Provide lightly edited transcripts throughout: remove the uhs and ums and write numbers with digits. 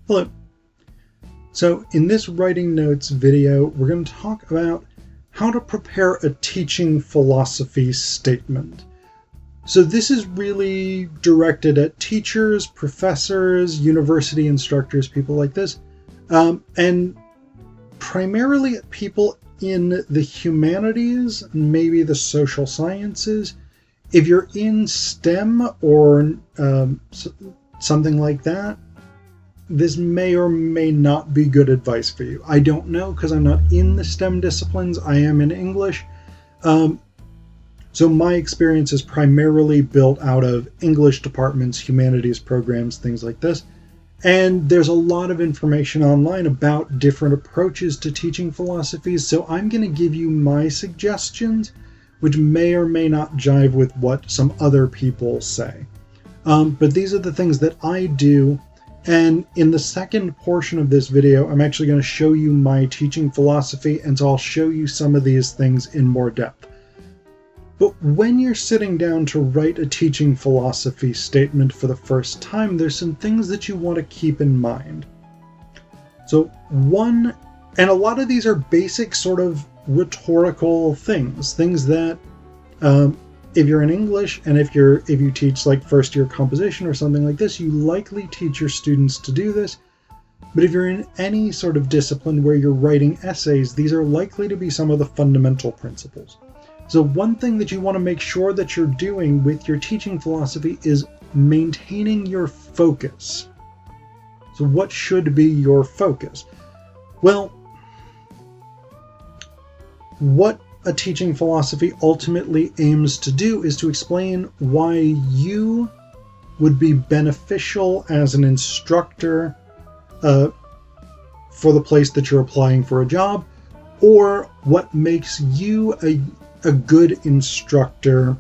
Hello. So in this writing notes video, we're going to talk about how to prepare a teaching philosophy statement. So this is really directed at teachers, professors, university instructors, people like this, and primarily at people in the humanities, maybe the social sciences. If you're in STEM or something like that, this may or may not be good advice for you. I don't know, because I'm not in the STEM disciplines. I am in English. So my experience is primarily built out of English departments, humanities programs, things like this. And there's a lot of information online about different approaches to teaching philosophies. So I'm going to give you my suggestions, which may or may not jive with what some other people say. But these are the things that I do. And in the second portion of this video, I'm actually going to show you my teaching philosophy, and so I'll show you some of these things in more depth. But when you're sitting down to write a teaching philosophy statement for the first time, there's some things that you want to keep in mind. So one, and a lot of these are basic sort of rhetorical things that if you're in English and if you teach like first year composition or something like this, you likely teach your students to do this. But if you're in any sort of discipline where you're writing essays, these are likely to be some of the fundamental principles. So one thing that you want to make sure that you're doing with your teaching philosophy is maintaining your focus. So what should be your focus? Well, what a teaching philosophy ultimately aims to do is to explain why you would be beneficial as an instructor for the place that you're applying for a job, or what makes you a good instructor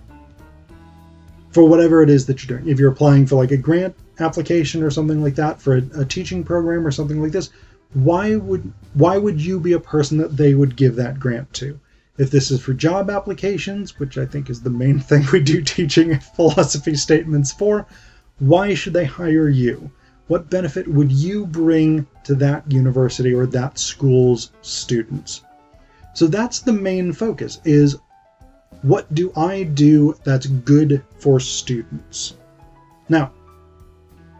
for whatever it is that you're doing. If you're applying for like a grant application or something like that for a teaching program or something like this, why would you be a person that they would give that grant to? If this is for job applications, which I think is the main thing we do teaching philosophy statements for, why should they hire you? What benefit would you bring to that university or that school's students? So that's the main focus, is what do I do that's good for students? Now,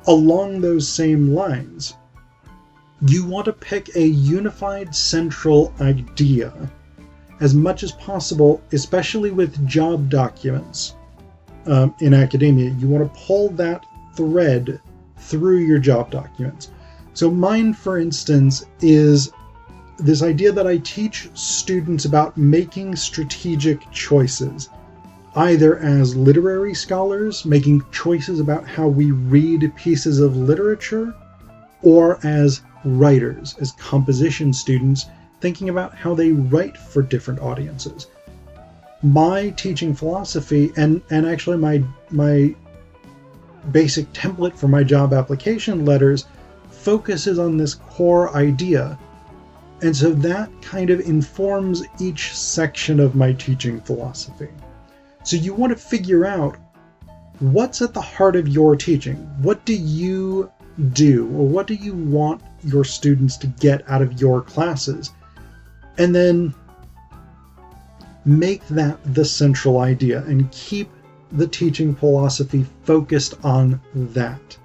along those same lines, you want to pick a unified central idea as much as possible, especially with job documents in academia. You want to pull that thread through your job documents. So mine, for instance, is this idea that I teach students about making strategic choices, either as literary scholars, making choices about how we read pieces of literature, or as writers, as composition students, thinking about how they write for different audiences. My teaching philosophy, and actually my basic template for my job application letters, focuses on this core idea. And so that kind of informs each section of my teaching philosophy. So you want to figure out what's at the heart of your teaching. What do you do, or what do you want your students to get out of your classes? And then make that the central idea and keep the teaching philosophy focused on that.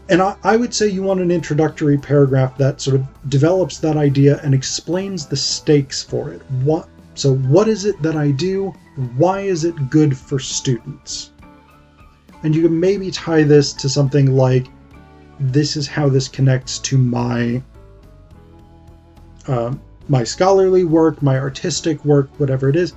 And I would say you want an introductory paragraph that sort of develops that idea and explains the stakes for it. So what is it that I do? Why is it good for students? And you can maybe tie this to something like, this is how this connects to my scholarly work, my artistic work, whatever it is.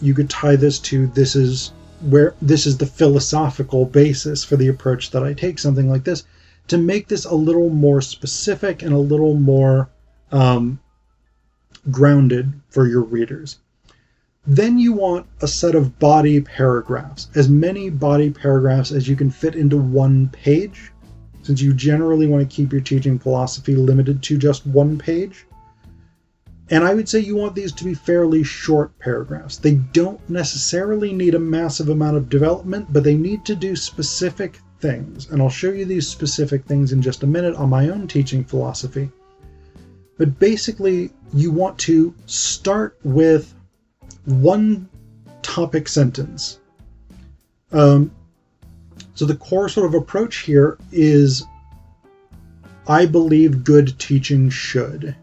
You could tie this to, this is the philosophical basis for the approach that I take, something like this, to make this a little more specific and a little more grounded for your readers. Then you want a set of body paragraphs, as many body paragraphs as you can fit into one page, since you generally want to keep your teaching philosophy limited to just one page. And I would say you want these to be fairly short paragraphs. They don't necessarily need a massive amount of development, but they need to do specific things. And I'll show you these specific things in just a minute on my own teaching philosophy. But basically, you want to start with one topic sentence. So the core sort of approach here is, I believe good teaching should.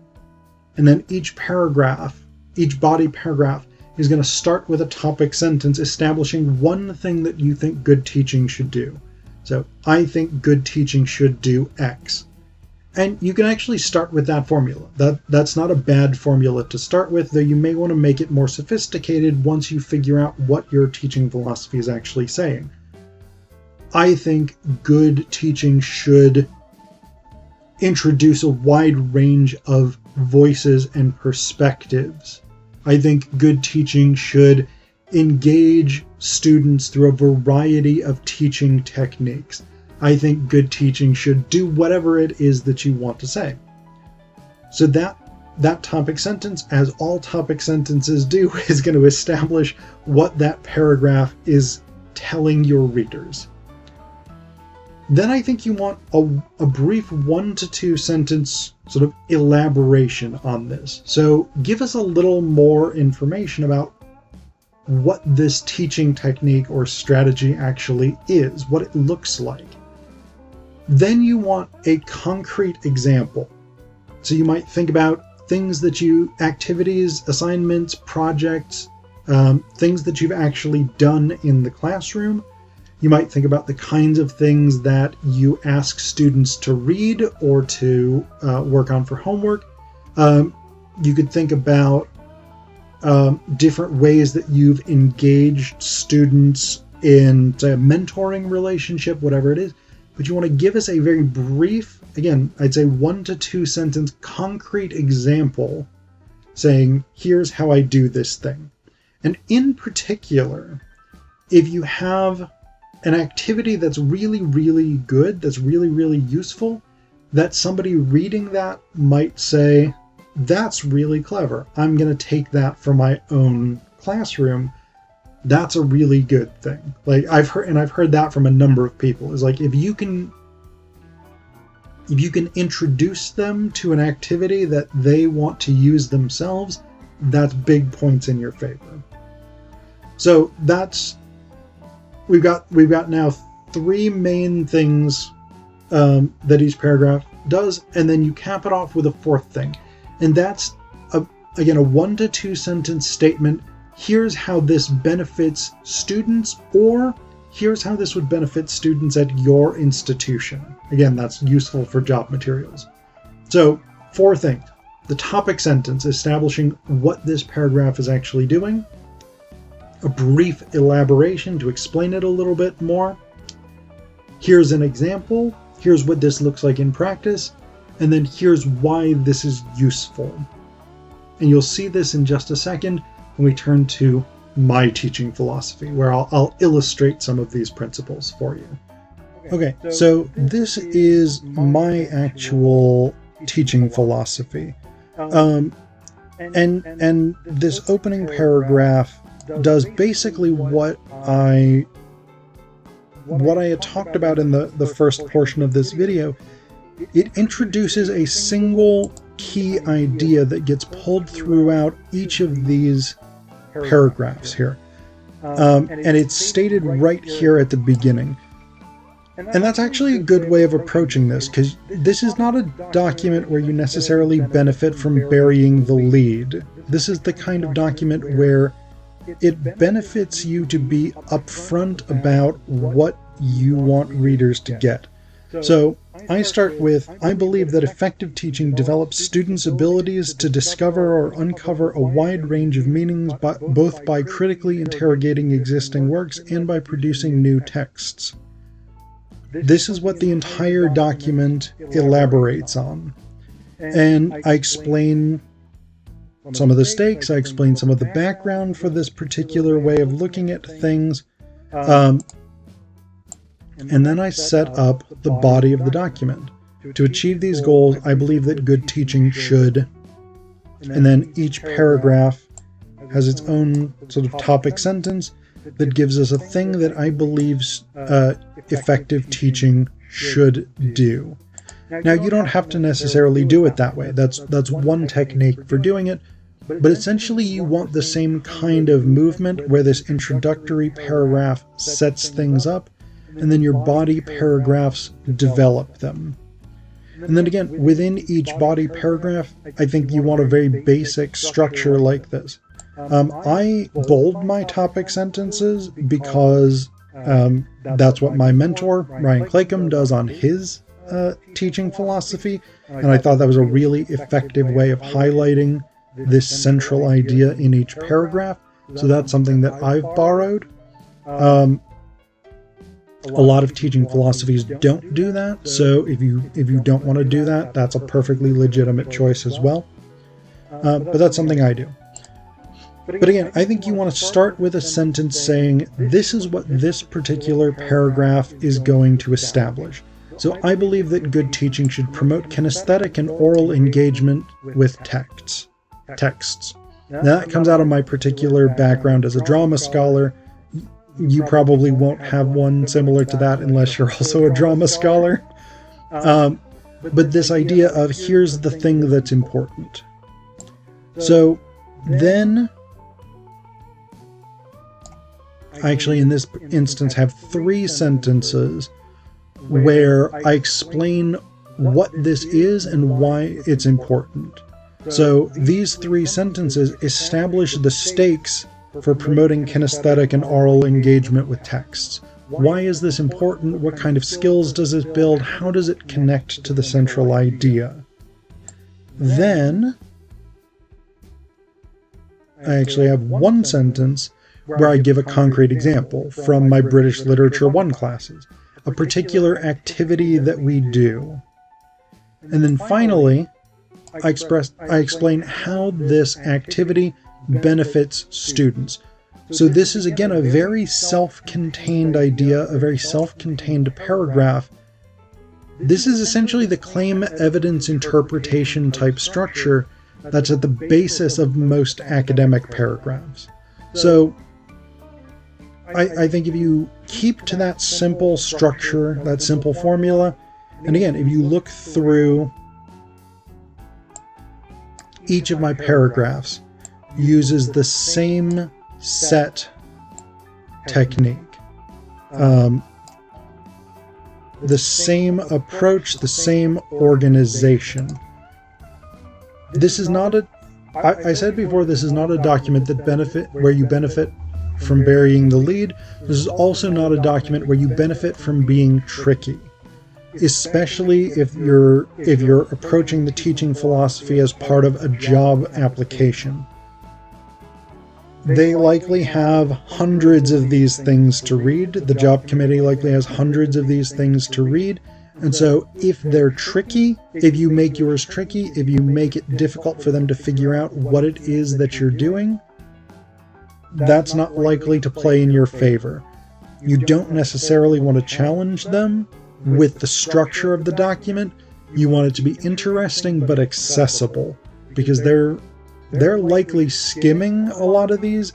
And then each paragraph, each body paragraph, is going to start with a topic sentence establishing one thing that you think good teaching should do. So, I think good teaching should do X. And you can actually start with that formula. That's not a bad formula to start with, though you may want to make it more sophisticated once you figure out what your teaching philosophy is actually saying. I think good teaching should introduce a wide range of voices and perspectives. I think good teaching should engage students through a variety of teaching techniques. I think good teaching should do whatever it is that you want to say. So that topic sentence, as all topic sentences do, is going to establish what that paragraph is telling your readers. Then I think you want a brief 1 to 2 sentence sort of elaboration on this. So give us a little more information about what this teaching technique or strategy actually is, what it looks like. Then you want a concrete example. So you might think about things that activities, assignments, projects, things that you've actually done in the classroom. You might think about the kinds of things that you ask students to read or to work on for homework. You could think about different ways that you've engaged students in, say, a mentoring relationship, whatever it is. But you want to give us a very brief, again, I'd say 1 to 2 sentence concrete example saying, here's how I do this thing. And in particular, if you have an activity that's really, really good, that's really, really useful, that somebody reading that might say, that's really clever. I'm going to take that for my own classroom. That's a really good thing. Like I've heard that from a number of people. Is like if you can introduce them to an activity that they want to use themselves, that's big points in your favor. So we've got now 3 main things that each paragraph does, and then you cap it off with a 4th thing, and that's a 1 to 2 sentence statement. Here's how this benefits students, or here's how this would benefit students at your institution. Again, that's useful for job materials. So 4 things. The topic sentence establishing what this paragraph is actually doing. A brief elaboration to explain it a little bit more. Here's an example. Here's what this looks like in practice. And then here's why this is useful. And you'll see this in just a second when we turn to my teaching philosophy, where I'll illustrate some of these principles for you. Okay, so this is my actual teaching philosophy. And this opening paragraph does basically what I had talked about in the first portion of this video. It introduces a single key idea that gets pulled throughout each of these paragraphs here. And it's stated right here at the beginning. And that's actually a good way of approaching this, because this is not a document where you necessarily benefit from burying the lead. This is the kind of document where it benefits you to be upfront about what you want readers to get. So I start with, I believe that effective teaching develops students' abilities to discover or uncover a wide range of meanings, both by critically interrogating existing works and by producing new texts. This is what the entire document elaborates on. And I explain some of the stakes, I explain some of the background for this particular way of looking at things. And then I set up the body of the document. To achieve these goals, I believe that good teaching should. And then each paragraph has its own sort of topic sentence that gives us a thing that I believe effective teaching should do. Now, you don't have to necessarily do it that way. That's one technique for doing it, but essentially you want the same kind of movement where this introductory paragraph sets things up, and then your body paragraphs develop them. And then again, within each body paragraph, I think you want a very basic structure like this. I bold my topic sentences because that's what my mentor, Ryan Claycomb, does on his teaching philosophy, and I thought that was a really effective way of highlighting this central idea in each paragraph. So that's something that I've borrowed. A lot of teaching philosophies don't do that, so if you don't want to do that, that's a perfectly legitimate choice as well. But that's something I do. But again, I think you want to start with a sentence saying, this is what this particular paragraph is going to establish. So I believe that good teaching should promote kinesthetic and oral engagement with texts. Now that comes out of my particular background as a drama scholar. You probably won't have one similar to that unless you're also a drama scholar. But this idea of here's the thing that's important. So then, I actually in this instance have 3 sentences where I explain what this is and why it's important. So these 3 sentences establish the stakes for promoting kinesthetic and oral engagement with texts. Why is this important? What kind of skills does it build? How does it connect to the central idea? Then, I actually have 1 sentence where I give a concrete example from my British Literature 1 classes, a particular activity that we do. And then finally, I explain how this activity benefits students. So this is again a very self-contained idea, a very self-contained paragraph. This is essentially the claim evidence interpretation type structure that's at the basis of most academic paragraphs. So I think if you keep to that simple structure, that simple formula, and again, if you look through each of my paragraphs, uses the same set technique, the same approach, the same organization. This is not I said before, this is not a document where you benefit from burying the lead. This is also not a document where you benefit from being tricky, especially if you're approaching the teaching philosophy as part of a job application. They likely have hundreds of these things to read. The job committee likely has hundreds of these things to read. And so if they're tricky, if you make yours tricky, if you make it difficult for them to figure out what it is that you're doing, that's not likely to play in your favor. You don't necessarily want to challenge them with the structure of the document. You want it to be interesting but accessible, because they're likely skimming a lot of these,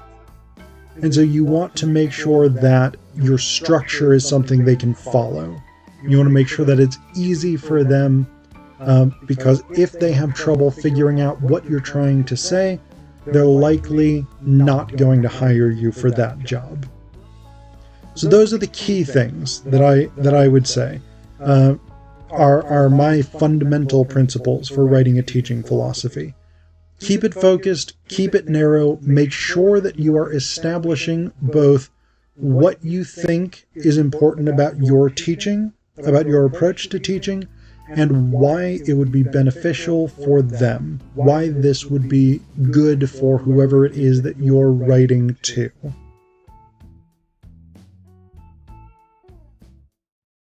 and so you want to make sure that your structure is something they can follow. You want to make sure that it's easy for them, because if they have trouble figuring out what you're trying to say, they're likely not going to hire you for that job. So those are the key things that I would say are my fundamental principles for writing a teaching philosophy. Keep it focused, keep it narrow, make sure that you are establishing both what you think is important about your teaching, about your approach to teaching, and why it would be beneficial for them, why this would be good for whoever it is that you're writing to.